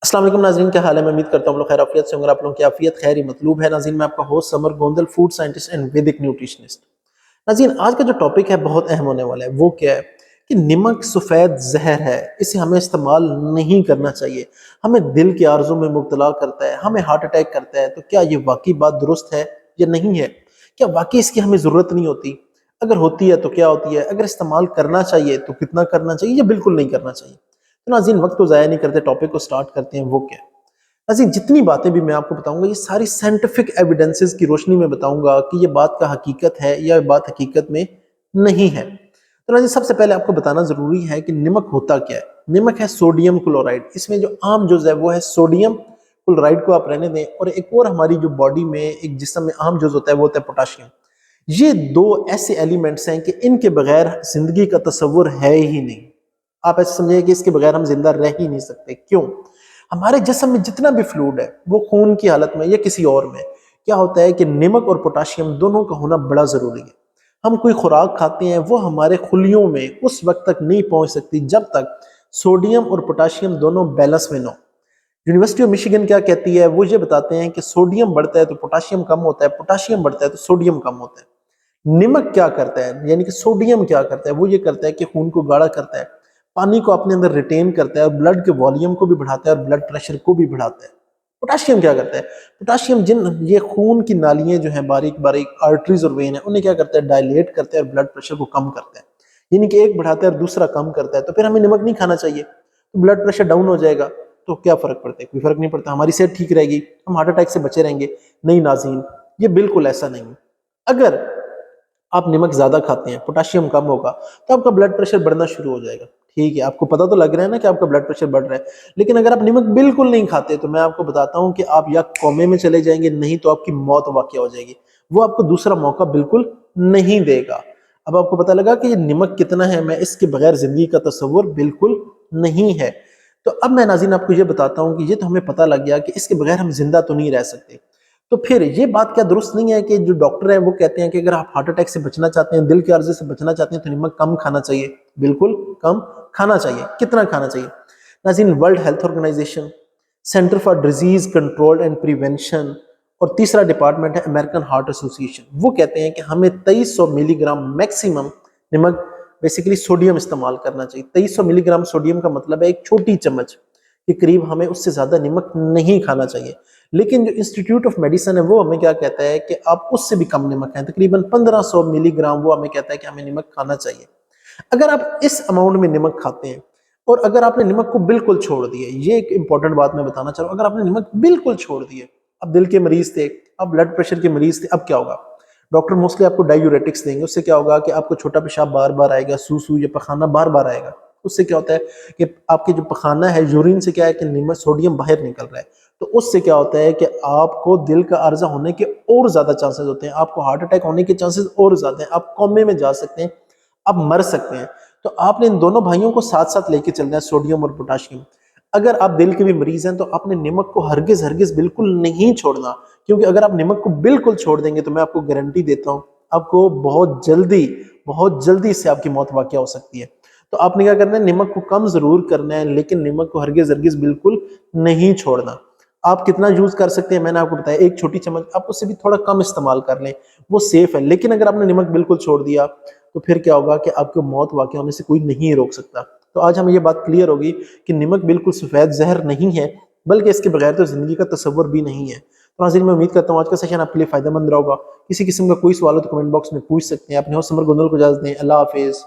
السلام علیکم ناظرین، کیا حال ہے؟ میں امید کرتا ہوں آپ لوگ خیر عافیت سے ہوں گے۔ آپ لوگوں کی عافیت خیر ہی مطلوب ہے۔ ناظرین، میں آپ کا host Samar Gondal, food scientist and Vedic nutritionist. ناظرین، آج کا جو ٹاپک ہے بہت اہم ہونے والا ہے۔ وہ کیا ہے کہ نمک سفید زہر ہے، اسے ہمیں استعمال نہیں کرنا چاہیے، ہمیں دل کے عارضوں میں مبتلا کرتا ہے، ہمیں ہارٹ اٹیک کرتا ہے۔ تو کیا یہ واقعی بات درست ہے یا نہیں ہے؟ کیا واقعی اس کی ہمیں ضرورت نہیں ہوتی؟ اگر ہوتی ہے تو کیا ہوتی ہے؟ اگر استعمال کرنا چاہیے تو کتنا کرنا چاہیے یا بالکل نہیں کرنا چاہیے؟ تو ناظرین، وقت کو ضائع نہیں کرتے، ٹاپک کو سٹارٹ کرتے ہیں۔ وہ کیا ہے ناظرین؟ جتنی باتیں بھی میں آپ کو بتاؤں گا یہ ساری سائنٹیفک ایویڈنسز کی روشنی میں بتاؤں گا کہ یہ بات کا حقیقت ہے یا بات حقیقت میں نہیں ہے۔ تو ناظرین، سب سے پہلے آپ کو بتانا ضروری ہے کہ نمک ہوتا کیا ہے۔ نمک ہے سوڈیم کلورائڈ۔ اس میں جو عام جز ہے وہ ہے سوڈیم کلورائڈ، کو آپ رہنے دیں، اور ایک اور ہماری جو باڈی میں ایک جسم میں عام جز ہوتا ہے وہ ہوتا ہے پوٹاشیم۔ یہ دو ایسے ایلیمنٹس ہیں کہ ان کے بغیر زندگی کا تصور ہے ہی نہیں۔ آپ ایسے سمجھیں کہ اس کے بغیر ہم زندہ رہ ہی نہیں سکتے۔ کیوں؟ ہمارے جسم میں جتنا بھی فلوئڈ ہے وہ خون کی حالت میں یا کسی اور میں کیا ہوتا ہے کہ نمک اور پوٹاشیم دونوں کا ہونا بڑا ضروری ہے۔ ہم کوئی خوراک کھاتے ہیں وہ ہمارے خلیوں میں اس وقت تک نہیں پہنچ سکتی جب تک سوڈیم اور پوٹاشیم دونوں بیلنس میں نہ ہو۔ یونیورسٹی آف مشیگن کیا کہتی ہے؟ وہ یہ بتاتے ہیں کہ سوڈیم بڑھتا ہے تو پوٹاشیم کم ہوتا ہے، پوٹاشیم بڑھتا ہے تو سوڈیم کم ہوتا ہے۔ نمک کیا کرتا ہے، یعنی کہ سوڈیم کیا کرتا ہے؟ وہ یہ کرتا ہے کہ خون کو گاڑھا کرتا ہے، پانی کو اپنے اندر ریٹین کرتا ہے، اور بلڈ کے والیوم کو بھی بڑھاتا ہے اور بلڈ پریشر کو بھی بڑھاتا ہے۔ پوٹاشیم کیا کرتا ہے؟ پوٹاشیم یہ خون کی نالیاں جو ہیں، باریک باریک آرٹریز اور وین ہیں، انہیں کیا کرتا ہے؟ ڈائلیٹ کرتا ہے اور بلڈ پریشر کو کم کرتا ہے۔ یعنی کہ ایک بڑھاتا ہے اور دوسرا کم کرتا ہے۔ تو پھر ہمیں نمک نہیں کھانا چاہیے، تو بلڈ پریشر ڈاؤن ہو جائے گا تو کیا فرق پڑتا ہے؟ کوئی فرق نہیں پڑتا، ہماری صحت ٹھیک رہے گی، ہم ہارٹ اٹیک سے بچے رہیں گے۔ نہیں ناظرین، یہ بالکل ایسا نہیں ہے۔ اگر آپ نمک زیادہ کھاتے ہیں، پوٹاشیم کم ہوگا تو آپ کا بلڈ پریشر بڑھنا شروع ہو جائے گا۔ ٹھیک ہے، آپ کو پتہ تو لگ رہا ہے نا کہ آپ کا بلڈ پریشر بڑھ رہا ہے۔ لیکن اگر آپ نمک بالکل نہیں کھاتے تو میں آپ کو بتاتا ہوں کہ آپ یا کومے میں چلے جائیں گے، نہیں تو آپ کی موت واقع ہو جائے گی۔ وہ آپ کو دوسرا موقع بالکل نہیں دے گا۔ اب آپ کو پتہ لگا کہ یہ نمک کتنا ہے، میں اس کے بغیر زندگی کا تصور بالکل نہیں ہے۔ تو اب میں ناظرین آپ کو یہ بتاتا ہوں کہ یہ تو ہمیں پتہ لگ گیا کہ اس کے بغیر ہم زندہ تو نہیں رہ سکتے۔ تو پھر یہ بات کیا درست نہیں ہے کہ جو ڈاکٹر ہیں وہ کہتے ہیں کہ اگر آپ ہارٹ اٹیک سے بچنا چاہتے ہیں، دل کے عارضے سے بچنا چاہتے ہیں، تو نمک کم کھانا چاہیے؟ بالکل کم کھانا چاہیے۔ کتنا کھانا چاہیے ناظرین؟ World Health Organization, Center for Disease Control and Prevention, اور تیسرا ڈپارٹمنٹ ہے امریکن ہارٹ ایسوسی ایشن، وہ کہتے ہیں کہ ہمیں 2300 ملی گرام میکسیمم نمک بیسیکلی سوڈیم استعمال کرنا چاہیے۔ 2300 ملی گرام سوڈیم کا مطلب ہے ایک چھوٹی چمچ کے قریب ہمیں اس سے زیادہ نمک نہیں کھانا چاہیے۔ لیکن جو انسٹیٹیوٹ آف میڈیسن ہے وہ ہمیں کیا کہتا ہے کہ آپ اس سے بھی کم نمک کھائیں، تقریباً 1500 ملی گرام، وہ ہمیں کہتا ہے کہ ہمیں نمک کھانا چاہیے۔ اگر آپ اس اماؤنٹ میں نمک کھاتے ہیں اور اگر آپ نے نمک کو بالکل چھوڑ دیا، یہ ایک امپورٹنٹ بات میں بتانا چاہ رہا ہوں، اگر آپ نے نمک بالکل چھوڑ دیا، اب دل کے مریض تھے، اب بلڈ پریشر کے مریض تھے، اب کیا ہوگا؟ ڈاکٹر موسٹلی آپ کو ڈائیوریٹکس دیں گے۔ اس سے کیا ہوگا کہ آپ کو چھوٹا پیشاب بار بار آئے گا، سو یا پخانہ بار بار آئے گا۔ اس سے کیا ہوتا ہے کہ آپ کے جو پخانہ ہے، یورین سے کیا ہے کہ نمک سوڈیم باہر نکل رہا ہے، تو اس سے کیا ہوتا ہے کہ آپ کو دل کا عارضہ ہونے کے اور زیادہ چانسز ہوتے ہیں، آپ کو ہارٹ اٹیک ہونے کے چانسز اور زیادہ ہیں، آپ کومے میں جا سکتے ہیں، آپ مر سکتے ہیں۔ تو آپ نے ان دونوں بھائیوں کو ساتھ ساتھ لے کے چلنا ہے، سوڈیم اور پوٹاشیم۔ اگر آپ دل کے بھی مریض ہیں تو آپ نے نمک کو ہرگز بالکل نہیں چھوڑنا، کیونکہ اگر آپ نمک کو بالکل چھوڑ دیں گے تو میں آپ کو گارنٹی دیتا ہوں آپ کو بہت جلدی اس سے آپ کی موت واقع ہو سکتی ہے۔ تو آپ نے کیا کرنا ہے؟ نمک کو کم ضرور کرنا ہے، لیکن نمک کو ہرگز بالکل نہیں چھوڑنا۔ آپ کتنا یوز کر سکتے ہیں میں نے آپ کو بتایا، ایک چھوٹی چمچ، آپ اس سے بھی تھوڑا کم استعمال کر لیں، وہ سیف ہے۔ لیکن اگر آپ نے نمک بالکل چھوڑ دیا تو پھر کیا ہوگا کہ آپ کو موت واقع ہونے سے کوئی نہیں روک سکتا۔ تو آج ہمیں یہ بات کلیئر ہوگی کہ نمک بالکل سفید زہر نہیں ہے، بلکہ اس کے بغیر تو زندگی کا تصور بھی نہیں ہے۔ تو ناظرین، میں امید کرتا ہوں آج کا سیشن آپ کے لیے فائدہ مند رہا ہوگا۔ کسی قسم کا کوئی سوال ہو تو کمنٹ باکس میں پوچھ سکتے ہیں۔ اپنے ہوسٹ سمر گوندل کو اجازت دیں۔ اللہ حافظ۔